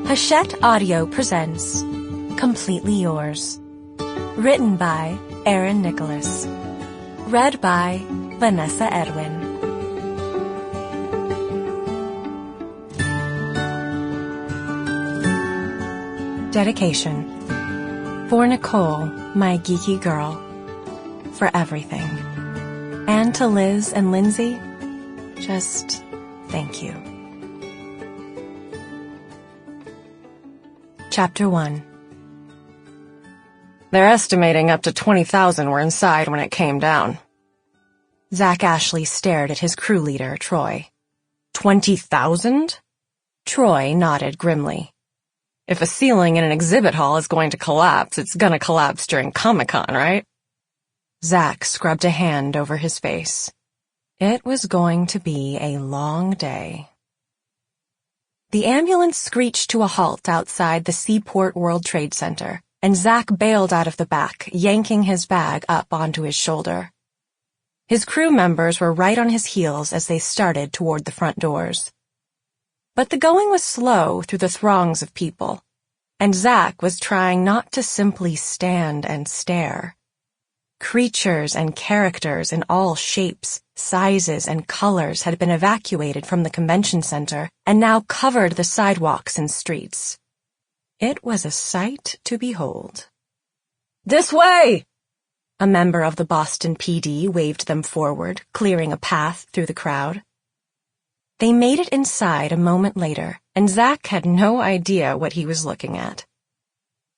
Hachette Audio presents Completely Yours. Written by Erin Nicholas. Read by Vanessa Edwin. Dedication. For Nicole, my geeky girl. For everything. And to Liz and Lindsay, just thank you. Chapter 1. They're estimating up to 20,000 were inside when it came down. Zach Ashley stared at his crew leader, Troy. 20,000? Troy nodded grimly. If a ceiling in an exhibit hall is going to collapse, it's gonna collapse during Comic-Con, right? Zach scrubbed a hand over his face. It was going to be a long day. The ambulance screeched to a halt outside the Seaport World Trade Center, and Zach bailed out of the back, yanking his bag up onto his shoulder. His crew members were right on his heels as they started toward the front doors. But the going was slow through the throngs of people, and Zach was trying not to simply stand and stare. Creatures and characters in all shapes, sizes, and colors had been evacuated from the convention center and now covered the sidewalks and streets. It was a sight to behold. This way! A member of the Boston PD waved them forward, clearing a path through the crowd. They made it inside a moment later, and Zach had no idea what he was looking at.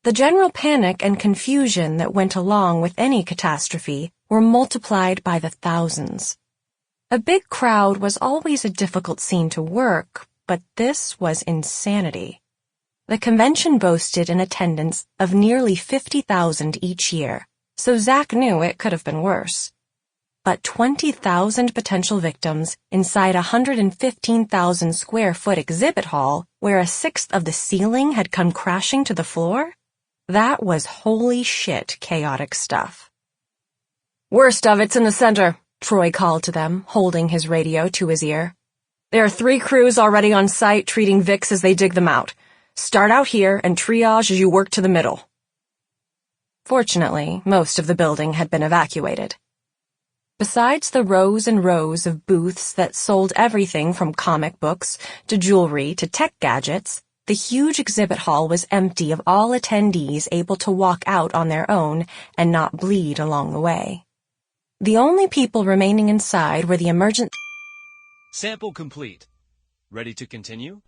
The general panic and confusion that went along with any catastrophe were multiplied by the thousands. A big crowd was always a difficult scene to work, but this was insanity. The convention boasted an attendance of nearly 50,000 each year, so Zach knew it could have been worse. But 20,000 potential victims inside a 115,000 square foot exhibit hall where a sixth of the ceiling had come crashing to the floor? That was holy shit chaotic stuff. Worst of it's in the center, Troy called to them, holding his radio to his ear. There are 3 crews already on site treating Vicks as they dig them out. Start out here and triage as you work to the middle. Fortunately, most of the building had been evacuated. Besides the rows and rows of booths that sold everything from comic books to jewelry to tech gadgets, the huge exhibit hall was empty of all attendees able to walk out on their own and not bleed along the way. The only people remaining inside were the Sample complete. Ready to continue?